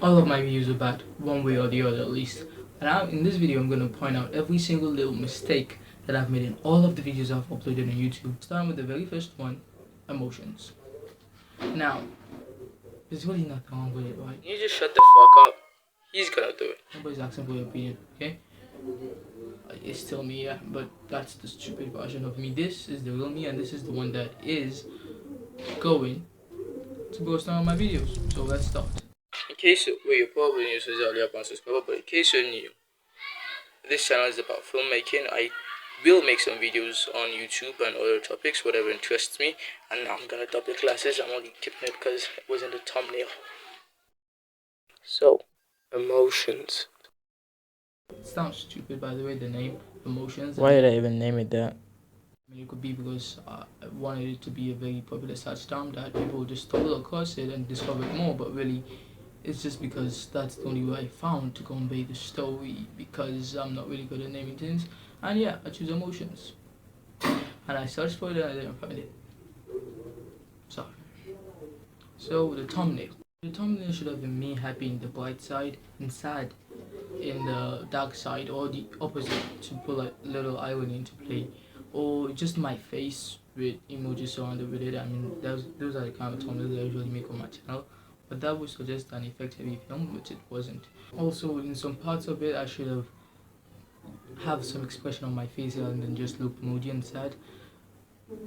All of my videos are bad, one way or the other at least. And in this video, I'm going to point out every single little mistake that I've made in all of the videos I've uploaded on YouTube. Starting with the very first one, emotions. Now, there's really nothing wrong with it, right? You just shut the fuck up. He's gonna do it. Nobody's asking for your opinion, okay? It's still me, yeah, but that's the stupid version of me. This is the real me, and this is the one that is going to post on my videos. So let's start. In case you're probably new, so earlier but in case you're new, this channel is about filmmaking. I will make some videos on YouTube and other topics, whatever interests me. And now I'm gonna drop the classes. I'm only keeping it because it was in the thumbnail. So, emotions. It sounds stupid, by the way, the name emotions. Why did I even name it that? I mean, it could be because I wanted it to be a very popular search term that people just stumble across it and discover it more, but really it's just because that's the only way I found to convey the story, because I'm not really good at naming things. And yeah, I choose emotions. And I searched for it and I didn't find it. Sorry. So the thumbnail. The thumbnail should have been me happy in the bright side and sad in the dark side, or the opposite, to put a little irony into play, or just my face with emojis surrounded with it. I mean, those are the kind of thumbnails that I usually make on my channel, but that would suggest an effect-heavy film, which it wasn't. Also, in some parts of it, I should have some expression on my face rather than just look moody and sad.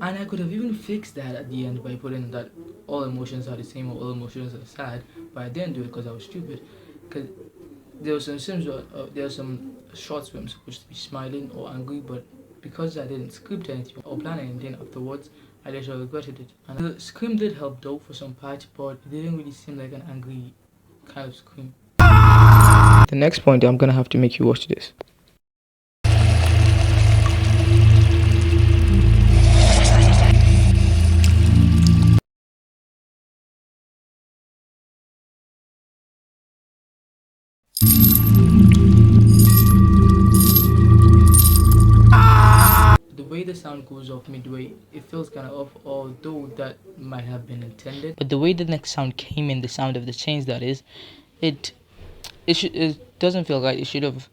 And I could have even fixed that at the end by putting that all emotions are the same or all emotions are sad, but I didn't do it because I was stupid. Because there were some shots where I'm supposed to be smiling or angry, but because I didn't script anything or plan anything afterwards, I later regretted it. And the scream did help though for some parts, but it didn't really seem like an angry kind of scream. The next point, I'm gonna have to make you watch this. The way the sound goes off midway, it feels kind of off, although that might have been intended. But the way the next sound came in, the sound of the chains, that is, it doesn't feel right. It should have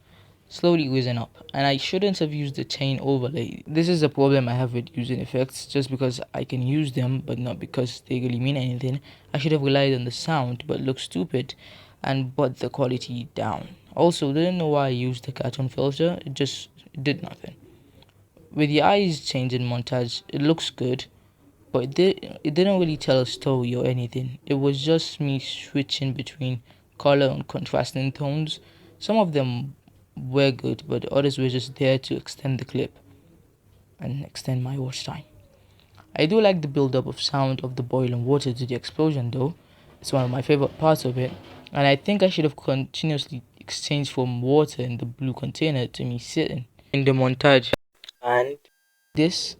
slowly risen up, and I shouldn't have used the chain overlay. This is a problem I have with using effects, just because I can use them but not because they really mean anything. I should have relied on the sound but looked stupid and brought the quality down. Also, didn't know why I used the cartoon filter. It just did nothing. With the eyes changing montage, it looks good, but it didn't really tell a story or anything. It was just me switching between color and contrasting tones. Some of them were good, but others were just there to extend the clip and extend my watch time. I do like the build-up of sound of the boiling water to the explosion though. It's one of my favorite parts of it, and I think I should have continuously exchanged from water in the blue container to me sitting in the montage. And this,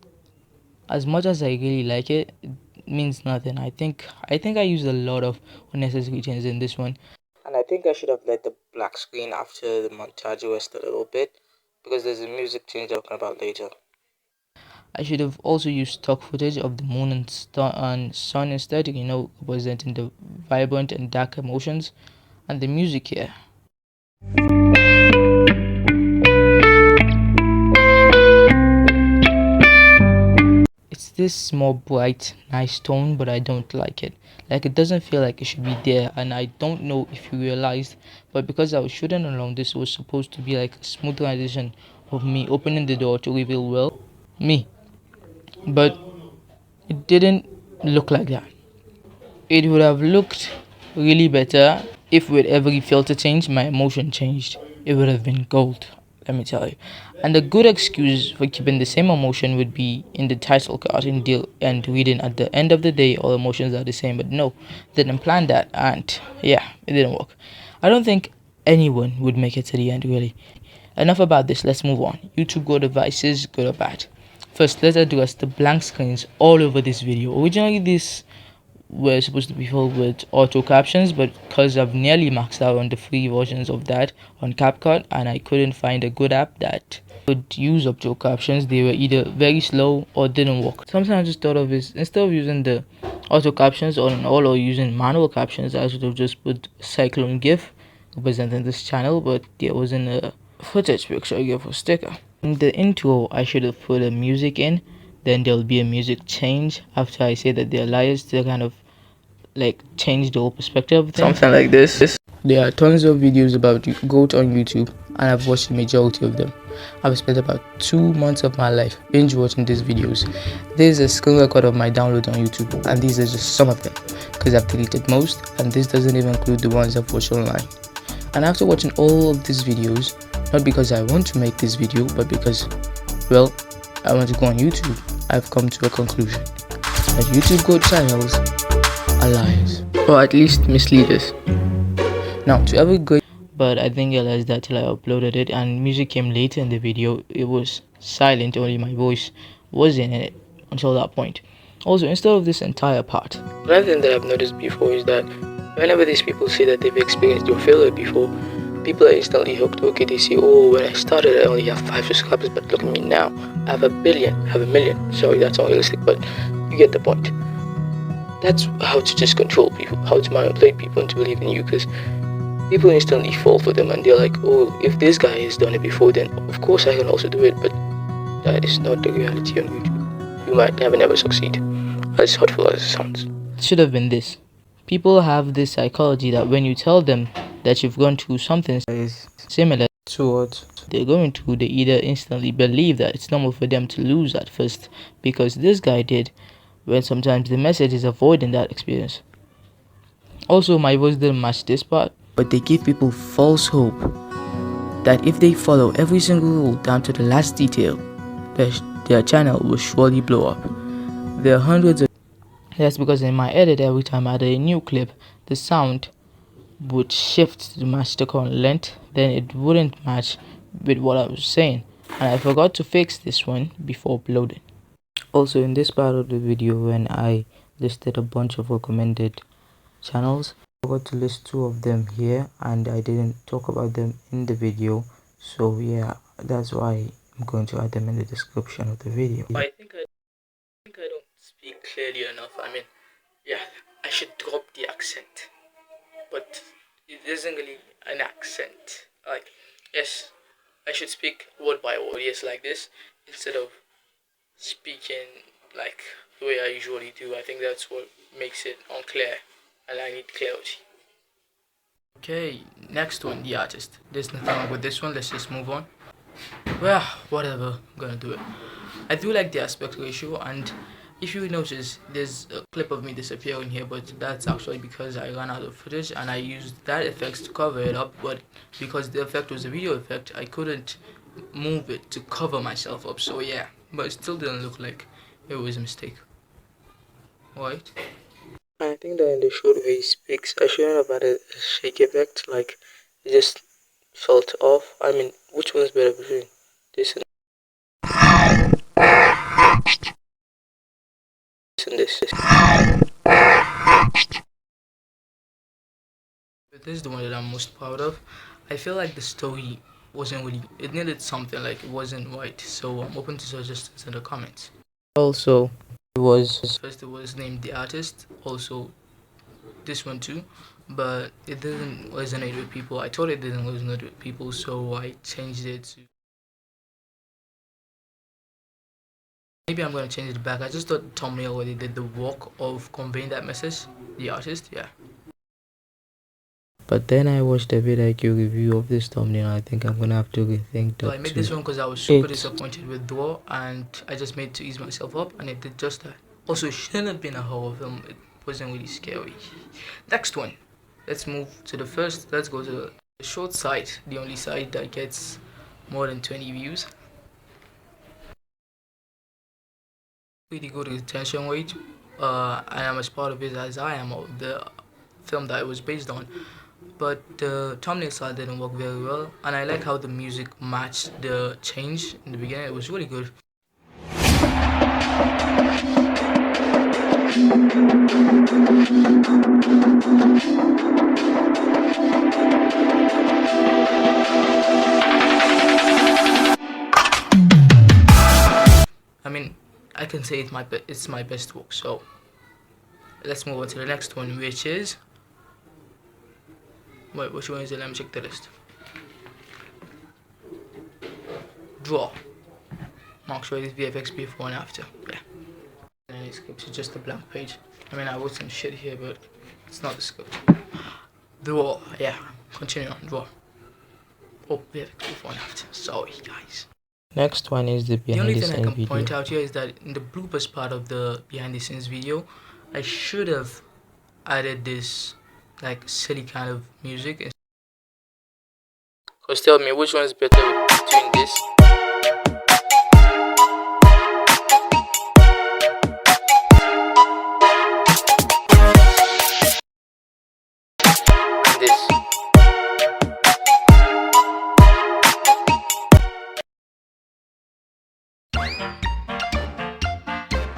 as much as I really like it, it means nothing. I think I used a lot of unnecessary things in this one, and I think I should have let the black screen after the montage rest a little bit, because there's a music change I'm talking about later. I should have also used stock footage of the moon and sun instead, representing the vibrant and dark emotions, and the music here. It's this more bright, nice tone, but I don't like it. Like, it doesn't feel like it should be there, and I don't know if you realized, but because I was shooting along this, was supposed to be like a smooth transition of me opening the door to reveal, well, me. But it didn't look like that. It would have looked really better if with every filter change my emotion changed. It would have been gold, let me tell you. And a good excuse for keeping the same emotion would be in the title card and reading at the end of the day all emotions are the same, but no, didn't plan that, and yeah, it didn't work. I don't think anyone would make it to the end, really. Enough about this, let's move on. YouTube Go devices, good or bad? First, let's address the blank screens all over this video. Originally, this were supposed to be filled with auto captions, but because I've nearly maxed out on the free versions of that on CapCut, and I couldn't find a good app that could use auto captions, they were either very slow or didn't work. Sometimes I just thought of this, instead of using the auto captions on all or using manual captions. I should have just put cyclone gif representing this channel, but there wasn't a footage picture gif or sticker. In the intro, I should have put a music in, then there'll be a music change after I say that they're liars to kind of like change the whole perspective of things. Something like this. There are tons of videos about goat on YouTube, and I've watched the majority of them. I've spent about 2 months of my life binge watching these videos. There's a screen record of my downloads on YouTube, and these are just some of them, because I've deleted most, and this doesn't even include the ones I've watched online. And after watching all of these videos, not because I want to make this video, but because, well, I want to go on YouTube, I've come to a conclusion that YouTube goat channels are liars, or at least misleaders. Now, to every great, But I didn't realize that till I uploaded it, and music came later in the video. It was silent, only my voice was in it until that point. Also, instead of this entire part, another thing that I've noticed before is that whenever these people say that they've experienced your failure before, people are instantly hooked. Okay, they say, oh, when I started I only have 5 subscribers, but look at me now, I have a billion, I have a million. Sorry, that's not realistic, but you get the point. That's how to just control people, how to manipulate people into believing you, because people instantly fall for them and they're like, oh, if this guy has done it before, then of course I can also do it. But that is not the reality on YouTube. You might never succeed, as hurtful as it sounds. it should have been this. People have this psychology that when you tell them that you've gone through something similar So what? they're going to, they either instantly believe that it's normal for them to lose at first because this guy did, when sometimes the message is avoiding that experience. Also, my voice didn't match this part, But they give people false hope that if they follow every single rule down to the last detail, their channel will surely blow up. There are hundreds of that's because in my edit, every time I added a new clip, the sound would shift to match the current length, then it wouldn't match with what I was saying, and I forgot to fix this one before uploading. Also, in this part of the video, when I listed a bunch of recommended channels, I forgot to list 2 of them here, and I didn't talk about them in the video, so yeah, that's why I'm going to add them in the description of the video. I think I don't speak clearly enough. I mean, yeah, I should drop the accent, but it isn't really an accent. Like, yes, I should speak word by word, yes, like this, instead of speaking like the way I usually do. I think that's what makes it unclear, and I need clarity. Okay, next one, the artist. There's nothing wrong with this one. Let's just move on. Well, whatever, I'm gonna do it. I do like the aspect ratio, and if you notice, there's a clip of me disappearing here, but that's actually because I ran out of footage and I used that effect to cover it up. But because the effect was a video effect, I couldn't move it to cover myself up. So yeah, but it still didn't look like it was a mistake. Right? I think that in the short way he speaks, I shouldn't have added a shake effect. Like, it just felt off. I mean, which one's better between this and this? This is the one that I'm most proud of. I feel like the story wasn't really, it needed something, like it wasn't right. So I'm open to suggestions in the comments. Also, it was First it was named The Artist, also this one too, but it didn't resonate with people. I thought it didn't resonate with people, so I changed it to, maybe I'm gonna change it back. I just thought the thumbnail already did the work of conveying that message. The Artist, yeah. But then I watched a VidIQ review of this thumbnail. I think I'm gonna have to rethink that. So I made this one because I was super disappointed with Draw, and I just made it to ease myself up, and it did just that. Also, it shouldn't have been a horror film. It wasn't really scary. Next one. Let's move to the first. Let's go to the short side, the only side that gets more than 20 views. Pretty good retention rate, and I'm as proud of it as I am of the film that it was based on. But the thumbnail style didn't work very well, and I like how the music matched the change in the beginning. It was really good. I mean, I can say it's my best work, so let's move on to the next one, which is, wait, which one is it? Let me check the list. Draw. Mark sure it's VFX before and after. Yeah. And any scripts, it's just a blank page. I mean, I wrote some shit here, but it's not the script. Draw. Yeah. Continue on. Draw. Oh, VFX before and after. Sorry, guys. Next one is the The only behind the thing I scenes can video. point out here is that in the bloopers part of the behind the scenes video, I should have added this like silly kind of music. Cause tell me which one is better between this and this.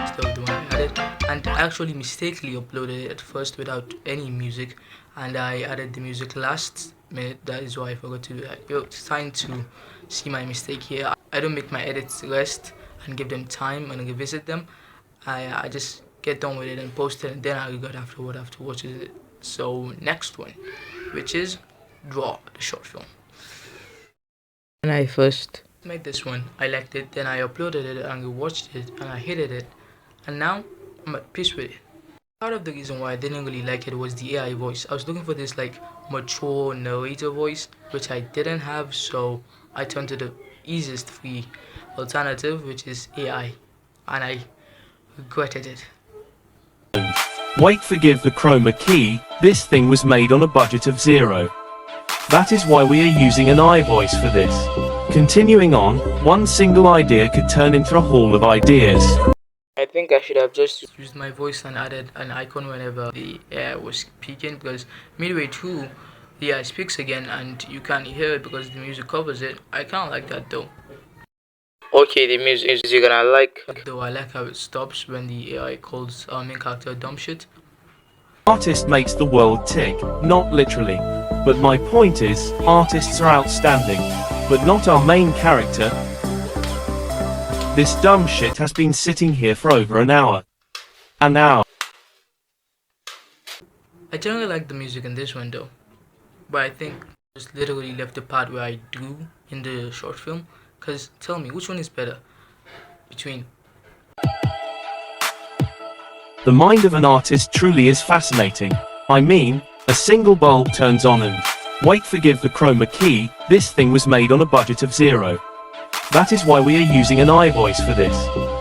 Still the one I added, and I actually mistakenly uploaded it at first without any music, and I added the music last minute. That is why I forgot to do that. It's time to see my mistake here. I don't make my edits rest and give them time and revisit them. I just get done with it and post it, and then I regret afterward after watching it. So next one, which is Draw, the short film. When I first Made this one, I liked it, then I uploaded it and rewatched it and I hated it, and now I'm at peace with it. Part of the reason why I didn't really like it was the AI voice. I was looking for this like mature narrator voice, which I didn't have, so I turned to the easiest free alternative, which is AI, and I regretted it. Wait, forgive the chroma key, this thing was made on a budget of $0. That is why we are using an iVoice for this. Continuing on, one single idea could turn into a hall of ideas. I think I should have just used my voice and added an icon whenever the AI was speaking, because midway through the AI speaks again and you can't hear it because the music covers it. I can't like that though. Okay, the music you're gonna like. Though I like how it stops when the AI calls our main character dumb shit. Artist makes the world tick, not literally. But my point is, artists are outstanding. But not our main character. This dumb shit has been sitting here for over an hour. An hour. I generally like the music in this one though, but I think I just literally left the part where I do in the short film. Cause tell me, which one is better between? The mind of an artist truly is fascinating. I mean, a single bulb turns on and, wait, forgive the chroma key, this thing was made on a budget of $0. That is why we are using an iVoice for this.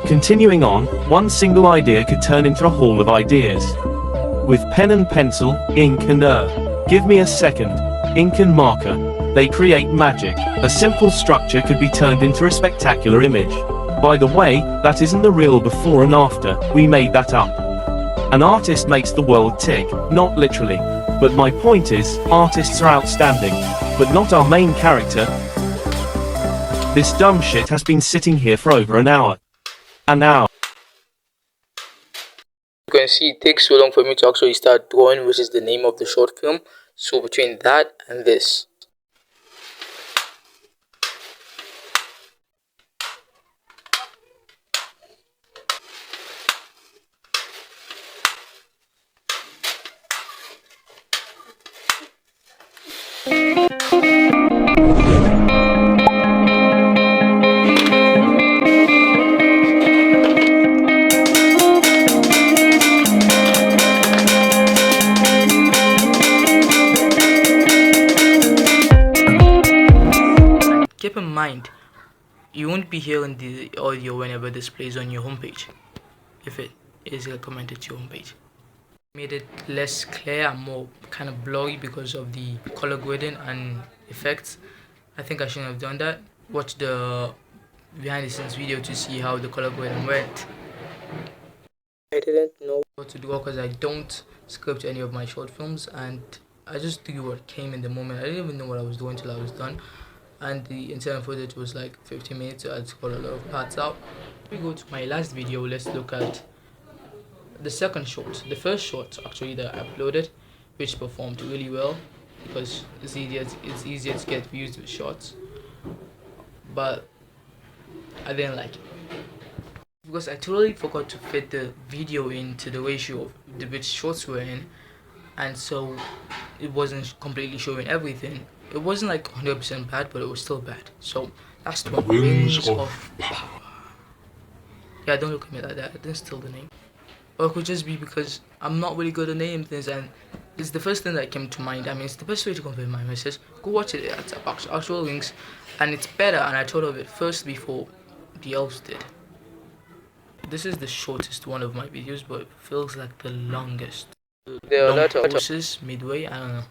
Continuing on, one single idea could turn into a hall of ideas. With pen and pencil, ink and give me a second, ink and marker, they create magic. A simple structure could be turned into a spectacular image. By the way, that isn't the real before and after, we made that up. An artist makes the world tick, not literally. But my point is, artists are outstanding. But not our main character. This dumb shit has been sitting here for over an hour. An hour. You can see it takes so long for me to actually start drawing, which is the name of the short film. So between that and this. Keep in mind, you won't be hearing the audio whenever this plays on your homepage, if it is recommended to your homepage. Made it less clear and more kind of blurry because of the color grading and effects. I think I shouldn't have done that. Watch the behind the scenes video to see how the color grading went. I didn't know what to draw because I don't script any of my short films, and I just do what came in the moment. I didn't even know what I was doing till I was done, and the internal footage was like 15 minutes, so I had to cut a lot of parts out. We go to my last video. Let's look at the second short. The first short actually that I uploaded, which performed really well because it's easier to get views with shorts, but I didn't like it. because I totally forgot to fit the video into the ratio of the which shorts were in, and so it wasn't completely showing everything. It wasn't like 100% bad, but it was still bad. So that's the Wings of Power. Yeah, don't look at me like that. I didn't steal the name. Or it could just be because I'm not really good at naming things, and it's the first thing that came to mind. I mean, it's the best way to convey my message. Go watch it at actual links, and it's better. And I thought of it first before the elves did. This is the shortest one of my videos, but it feels like the longest. There are a lot of horses midway. I don't know.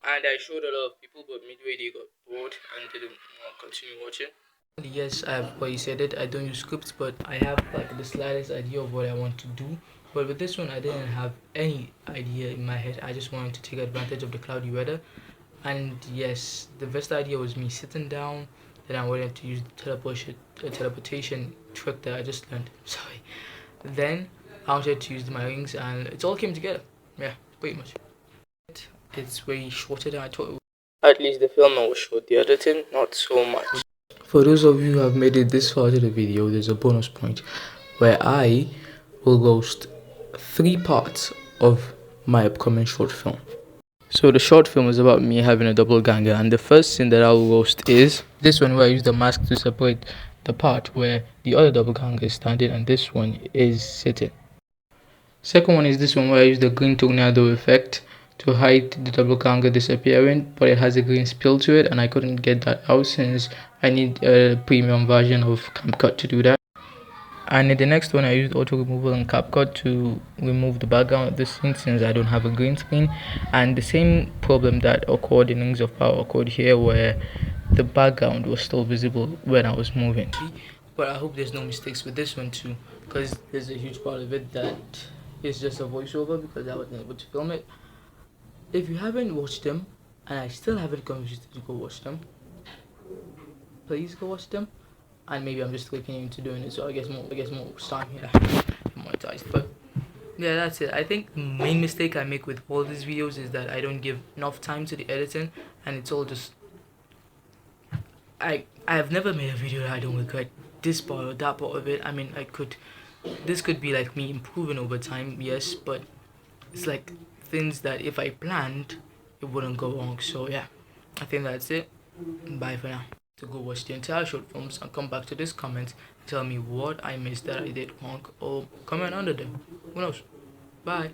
And I showed a lot of people, but midway they got bored and didn't continue watching. Yes, I've already said it. I don't use scripts, but I have like the slightest idea of what I want to do. But with this one, I didn't have any idea in my head. I just wanted to take advantage of the cloudy weather. And yes, the best idea was me sitting down. Then I wanted to use the teleportation trick that I just learned. Sorry. Then I wanted to use my wings, and it all came together. Yeah, pretty much. It's way shorter than I thought it would. At least the filming was short. The editing, not so much. For those of you who have made it this far to the video, there's a bonus point where I will roast 3 parts of my upcoming short film. So the short film is about me having a double ganger, and the first scene that I will roast is this one where I use the mask to separate the part where the other double ganger is standing and this one is sitting. Second one is this one where I use the green tornado effect to hide the double ganger disappearing, but it has a green spill to it and I couldn't get that out since I need a premium version of CapCut to do that. And in the next one I used auto removal and CapCut to remove the background of the scene since I don't have a green screen, and the same problem that occurred in Rings of Power occurred here where the background was still visible when I was moving. But I hope there's no mistakes with this one too, because there's a huge part of it that is just a voiceover because I wasn't able to film it. If you haven't watched them, and I still haven't convinced you to go watch them, please go watch them. And maybe I'm just clicking into doing it, so I guess more time here monetized. But yeah, that's it. I think the main mistake I make with all these videos is that I don't give enough time to the editing, and it's all just I've never made a video that I don't regret this part or that part of it. I mean, this could be like me improving over time, yes, but it's like things that if I planned, it wouldn't go wrong. So yeah, I think that's it. Bye for now. To go watch the entire short films and come back to this comment and tell me what I missed that I did wrong, or comment under them. Who knows? Bye.